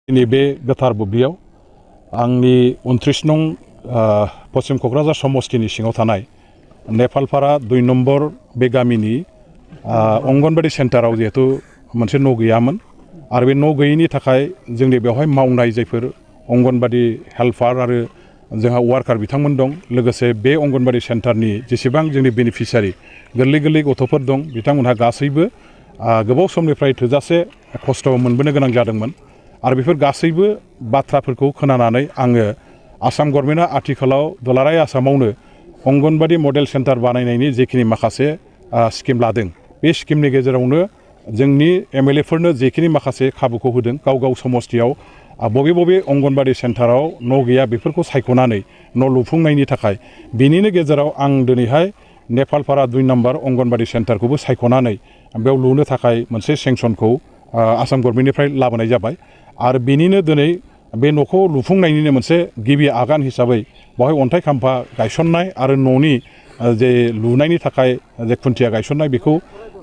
नैबे गोथार बुब्लियाव आंनि 29 नं पश्चिम क'क्राझार समस्तिनि सिङाव थानाय नेपालपारा 2 नम्बर बे गामिनि अंगनबाड़ी सेन्टाराव जिहेतु मोनसे न' गैयामोन आरो बे न' गैयैनि थाखाय जोंनि बेवहाय मावनाय जायफोर अंगनबाड़ी हेल्पार आरो जोंहा वार्कार बिथांमोन दं लोगोसे बे अंगनबाड़ी सेन्टारनि जेसेबां जोंनि बेनिफिसियारि गोरलै गथ'फोर दं बिथांमोनहा गासैबो गोबाव समनिफ्राय थोजासे खस्थ' मोनबोनो गोनां जादोंमोन आरो बेफोर गासैबो बाथ्राफोरखौ खोनानानै आङो आसाम गभर्नमेन्टआ आथिखालाव दुलाराय आसामावनो अंगनबाड़ी मडेल सेन्टार बानायनायनि जेखिनि माखासे स्किम लादों बे स्किमनि गेजेरावनो जोंनि एमएलएफोरनो जेखिनि माखासे खाबुखौ होदों गाव समस्तियाव बबे अंगनबाड़ी सेन्टाराव न' गैया बेफोरखौ सायख'नानै न' लुफुंनायनि थाखाय बिनिनो गेजेराव आं दिनैहाय नेपालपारा 2 नम्बर अंगनबाड़ी सेन्टारखौबो सायख'नानै बेयाव लुनो थाखाय मोनसे सेंसनखौ आसाम गभर्नमेन्टनिफ्राय लाबोनाय जाबाय आरो बेनिनो दिनै बे न'खौ लुफुंनायनिनो मोनसे गिबि आगान हिसाबै बेवहाय अन्थाइ खाम्फा गायसननाय आरो न'नि जे लुनायनि थाखाय जे खुन्थिया गायसननाय बेखौ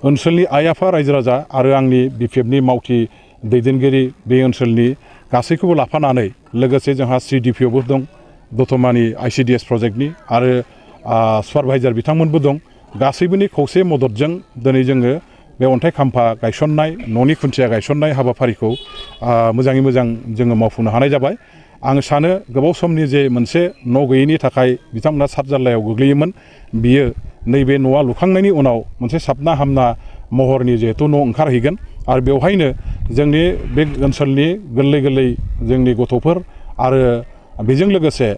ओनसोलनि आइ आफा रायजो राजा आरो आंनि बिपिएफनि मावथि दैदेनगिरि बे ओनसोलनि गासैखौबो लाफानानै लोगोसे जोंहा CDPOबो दं दतमानि ICDS प्रजेक्टनि आरो सुपारभाइजार बिथांमोनबो दं गासैबोनि खौसे मददजों दिनै जोङो बे अन्थाइ खाम्फा गायसननाय न'नि खुन्थिया गायसननाय हाबाफारिखौ मोजाङै मोजां जोङो मावफुंनो हानाय जाबाय आं सानो गोबाव समनि जे मोनसे न' गैयैनि थाखाय बिथांमोना सातजाल्लायाव गोग्लैयोमोन बियो नैबे न'आ लुखांनायनि उनाव मोनसे साबना हामना महरनि जिहेतु न' ओंखारहैगोन आरो बेवहायनो जोंनि बे ओनसोलनि गोरलै जोंनि गथ'फोर आरो बेजों लोगोसे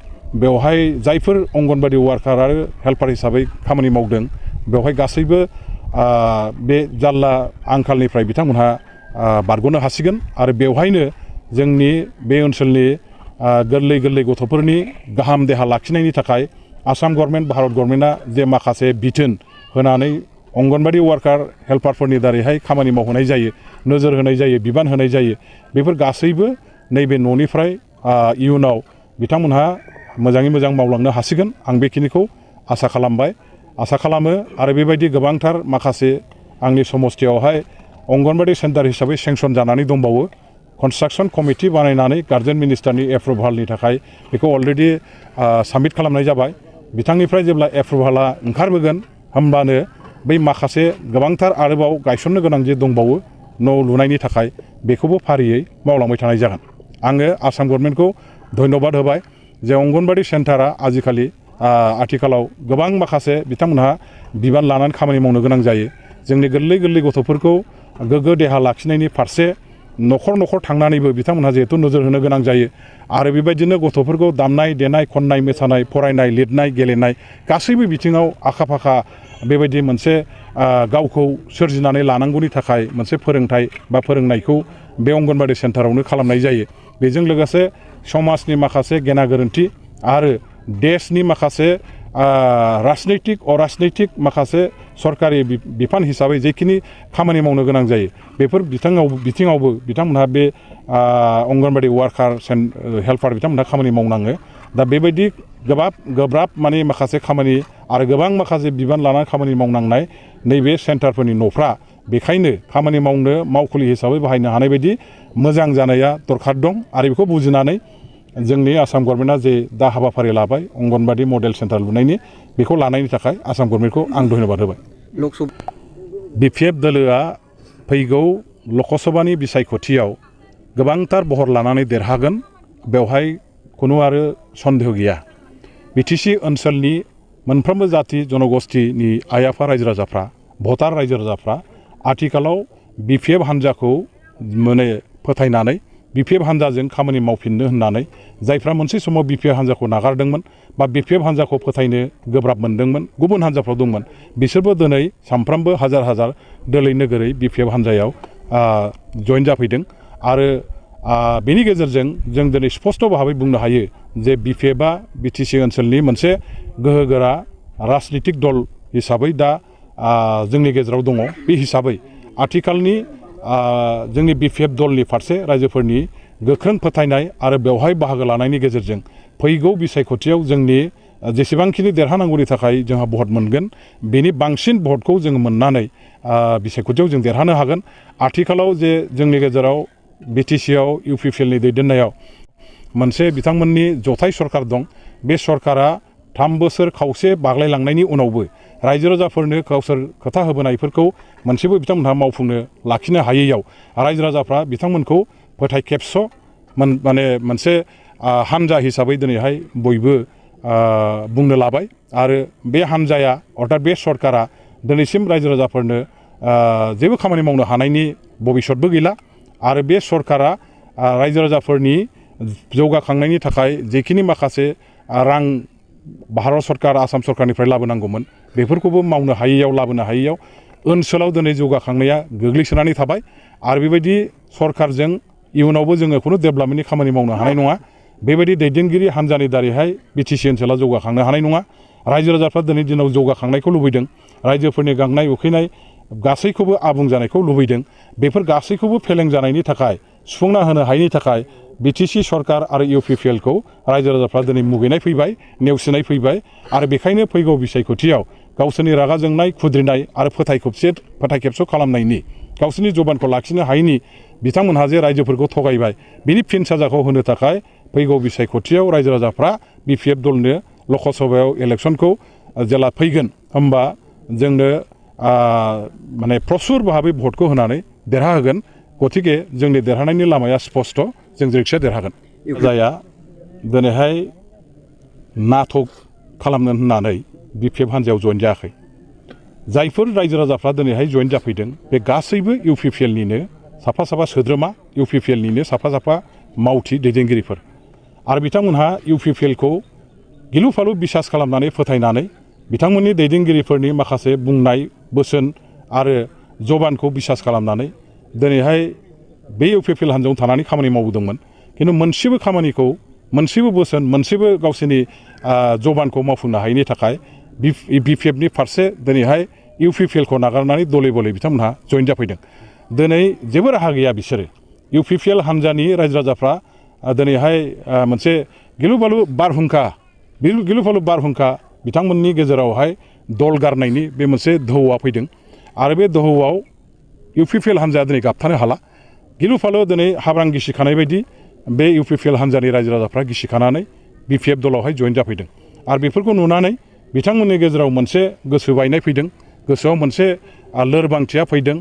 बेवहाय जायफोर अंगनबाड़ी वार्कार आरो हेल्पार हिसाबै खामानि मावदों बेवहाय गासैबो बे जाल्ला आंखालनिफ्राय बिथांमोनहा बारग'नो हासिगोन आरो बेवहायनो जोंनि बे ओनसोलनि गोरलै गथ'फोरनि गाहाम देहा लाखिनायनि थाखाय आसाम गभर्नमेन्ट भारत गभर्नमेन्टआ जे माखासे बिथोन होनानै अंगनबाड़ी वार्कार हेल्पारफोरनि दारैहाय खामानि मावहोनाय जायो नोजोर होनाय जायो बिबान होनाय जायो बेफोर गासैबो नैबे न'निफ्राय इयुनाव बिथांमोनहा मोजाङै मोजां मावलांनो हासिगोन आं बेखिनिखौ आसा खालामबाय आसा खालामो आरो बेबायदि गोबांथार माखासे आंनि समस्तियावहाय अंगनबाड़ी सेन्टार हिसाबै सेंसन जानानै दंबावो कनस्ट्राक्सन कमिटि बानायनानै गार्जेन मिनिस्टारनि एप्रुभालनि थाखाय बेखौ अलरेडि साबमिट खालामनाय जाबाय बिथांनिफ्राय जेब्ला एप्रुभाला ओंखारबोगोन होमबानो बै माखासे गोबांथार आरोबाव गायसननो गोनां जे दंबावो न' लुनायनि थाखाय बेखौबो फारियै मावलांबाय थानाय जागोन आङो आसाम गभर्नमेन्टखौ धन्यबाद होबाय जे अंगनबाड़ी सेन्टारा आथिखालाव गोबां माखासे बिथांमोनहा बिबान लानानै खामानि मावनो गोनां जायो जोंनि गोरलै गथ'फोरखौ गोग्गो देहा लाखिनायनि फारसे न'खर थांनानैबो बिथांमोनहा जिहेतु नोजोर होनो गोनां जायो आरो बेबायदिनो गथ'फोरखौ दामनाय देनाय खननाय मोसानाय फरायनाय लिरनाय गेलेनाय गासैबो बिथिङाव आखा फाखा बेबायदि मोनसे गावखौ सोरजिनानै लानांगौनि थाखाय मोनसे फोरोंथाय बा फोरोंनायखौ बे अंगनबाड़ी सेन्टारावनो खालामनाय जायो बेजों लोगोसे समाजनि माखासे गेना गोरोन्थि आरो देशनि माखासे राजनैतिक अराजनैतिक माखासे सरकारि बिफान हिसाबै जेखिनि खामानि मावनो गोनां जायो बेफोर बिथिङावबो बिथांमोनहा बे अंगनबाड़ी वार्कार हेल्पार बिथांमोनहा खामानि मावनाङो दा बेबायदि गोब्राब माने माखासे खामानि आरो गोबां माखासे बिबान लानानै खामानि मावनांनाय नैबे सेन्टारफोरनि न'फ्रा बेखायनो खामानि मावनो मावखुलि हिसाबै बाहायनो हानाय बायदि मोजां जानाया दरखार दं आरो बेखौ बुजिनानै जोंनि आसाम गभर्नमेन्टआ जे दा हाबाफारि लाबाय अंगनबाड़ी मडेल सेन्टार लुनायनि बेखौ लानायनि थाखाय आसाम गभर्नमेन्टखौ आं धन्यबाद होबाय बिपिएफ दोलोआ फैगौ लकसभानि बिसायख'थियाव गोबांथार बहर लानानै देरहागोन बेवहाय खुनु आरो सन्देह गैया बिटिसि ओनसोलनि मोनफ्रोमबो जाति जनगोष्ठीनि आइ आफा रायजो राजाफ्रा भटार रायजो राजाफ्रा आथिखालाव बिपिएफ हान्जाखौ माने फोथायनानै बिपिएफ हान्जाजों खामानि मावफिननो होननानै जायफ्रा मोनसे समाव बिपिएफ हान्जाखौ नागारदोंमोन बा बिपिएफ हान्जाखौ फोथायनो गोब्राब मोनदोंमोन गुबुन हान्जाफ्राव दंमोन बिसोरबो दिनै सामफ्रामबो हाजार दोलै नोगोरै बिपिएफ हान्जायाव जइन जाफैदों आरो बेनि गेजेरजों जों दिनै स्पष्ट भाबै बुंनो हायो जे बिपिएफआ बिटिसि ओनसोलनि मोनसे गोहोगोरा राजनितिक दल हिसाबै दा जोंनि गेजेराव दङ बे हिसाबै आथिखालनि जोंनि बिपिएफ दलनि फारसे रायजोफोरनि गोख्रों फोथायनाय आरो बेवहाय बाहागो लानायनि गेजेरजों फैगौ बिसायख'थियाव जोंनि जेसेबांखिनि देरहानांगौनि थाखाय जोंहा भट मोनगोन बेनि बांसिन भटखौ जों मोननानै बिसायख'थियाव जों देरहानो हागोन आथिखालाव जे जोंनि गेजेराव बिटिसिआव इउपिपिएलनि दैदेननायाव मोनसे बिथांमोननि जथाय सरकार दं बे सरकारा 3 बोसोर खावसे बाग्लायलांनायनि उनावबो रायजो राजाफोरनो गावसोर खोथा होबोनायफोरखौ मोनसेबो बिथांमोनहा मावफुंनो लाखिनो हायैयाव रायजो राजाफ्रा बिथांमोनखौ फोथायखेबस' माने मोनसे हानजा हिसाबै दिनैहाय बयबो बुंनो लाबाय आरो बे हानजाया अर्थात बे सरकारा दिनैसिम रायजो राजाफोरनो जेबो खामानि मावनो हानायनि भबिष्यतबो गैला आरो बे सरकारा रायजो राजाफोरनि जौगाखांनायनि थाखाय जेखिनि माखासे रां भारत सरकार आसाम सरकारनिफ्राय लाबोनांगौमोन बेफोरखौबो मावनो हायैयाव लाबोनो हायैयाव ओनसोलाव दिनै जौगाखांनाया गोग्लैसोनानै थाबाय आरो बेबायदि सरकारजों इयुनावबो जोङो खुनु डेभेलपमेन्टनि खामानि मावनो हानाय नङा बेबायदि दैदेनगिरि हानजानि दारैहाय बिटिसि ओनसोला जौगाखांनो हानाय नङा रायजो राजाफ्रा दिनै दिनाव जौगाखांनायखौ लुबैदों रायजोफोरनि गांनाय उखैनाय गासैखौबो आबुं जानायखौ लुबैदों बेफोर गासैखौबो फेलें जानायनि थाखाय सुफुंना होनो हायैनि थाखाय बिटिसि सरकार आरो इउपिपिएलखौ रायजो राजाफ्रा दिनै मुगैनाय फैबाय नेवसिनाय फैबाय आरो बेखायनो फैगौ बिसायख'थियाव गावसोरनि रागा जोंनाय खुद्रिनाय आरो फोथायखेबस' खालामनायनि गावसोरनि जबानखौ लाखिनो हायैनि बिथांमोनहा जे रायजोफोरखौ थगायबाय बिनि फिन साजाखौ होनो थाखाय फैगौ बिसायख'थियाव रायजो राजाफ्रा बिपिएफ दलनो लकसभायाव इलेक्सनखौ जेला फैगोन होमबा जोंनो माने प्रसुर भाबै भटखौ होनानै देरहाहोगोन गतिके जोंनि देरहानायनि लामाया स्पष्ट जों जेरैखिया देरहागोन जाया दिनैहाय नाटक खालामनो होननानै बिपिएफ हान्जायाव जइन जायाखै जायफोर रायजो राजाफ्रा दिनैहाय जइन जाफैदों बे गासैबो इउपिपिएलनिनो साफा साफा सोद्रोमा इउपिपिएलनिनो साफा साफा मावथि दैदेनगिरिफोर आरो बिथांमोनहा इउपिपिएलखौ गिलु फालु बिसास खालामनानै फोथायनानै बिथांमोननि दैदेनगिरिफोरनि माखासे बुंनाय बोसोन आरो जबानखौ बिसास खालामनानै दिनैहाय बे इउपिपिएल हान्जायाव थानानै खामानि मावबोदोंमोन खिन्थु मोनसेबो खामानिखौ मोनसेबो बोसोन मोनसेबो गावसोरनि जबानखौ मावफुंनो हायैनि थाखाय बिपिएफनि फारसे दिनैहाय इउपिपिएलखौ नागारनानै दले बले बिथांमोनहा जइन जाफैदों दिनै जेबो राहा गैया बिसोरो इउपिपिएल हान्जानि रायजो राजाफ्रा दिनैहाय मोनसे गिलु फालु बारहुंखा बिथांमोननि गेजेरावहाय दल गारनायनि बे मोनसे दोहौआ फैदों आरो बे दोहौआव इउपिपिएल हान्जाया दिनै गाबथानो हाला गिलु फालु दिनै हाब्रां गिसिखानाय बायदि बे इउपिपिएल हान्जानि रायजो राजाफ्रा गिसिखानानै बिपिएफ दलावहाय जइन जाफैदों आरो बेफोरखौ नुनानै बिथांमोननि गेजेराव मोनसे गोसो बायनाय फैदों गोसोआव मोनसे लोरबांथिया फैदों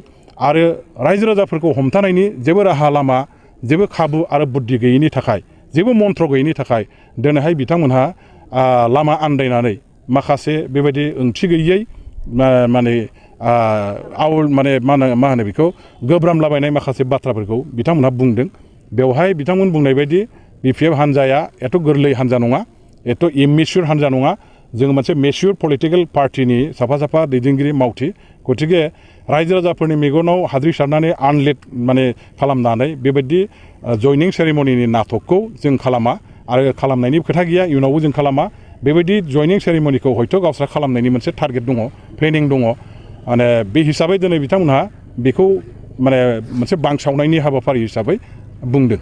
आरो रायजो राजाफोरखौ हमथानायनि जेबो राहा लामा जेबो खाबु आरो बुद्धि गैयैनि थाखाय जेबो मन्त्र गैयैनि थाखाय दिनैहाय बिथांमोनहा लामा आन्दायनानै माखासे बेबायदि ओंथि गैयै माने मा होनो बेखौ गोब्रामलाबायनाय माखासे बाथ्राफोरखौ बिथांमोनहा बुंदों बेवहाय बिथांमोन बुंनाय बायदि बिपिएफ हान्जाया एथ' गोरलै हान्जा नङा एथ' इमेच्युर हान्जा नङा जों मोनसे मेच्युर पलिटिकेल पार्टिनि साफा साफा दैदेनगिरि मावथि गतिके रायजो राजाफोरनि मेगनाव हाद्रि सारनानै आनलेट माने खालामनानै बेबायदि जयनिं सेरेमनिनि नाटकखौ जों खालामा आरो खालामनायनि खोथा गैया इयुनावबो जों खालामा बेबायदि जयनिं सेरेमनिखौ हयथ' गावस्रा खालामनायनि मोनसे टारगेट दङ प्लेनिं दङ माने बे हिसाबै दिनै बिथांमोनहा बेखौ माने मोनसे बांसावनायनि हाबाफारि हिसाबै बुंदों।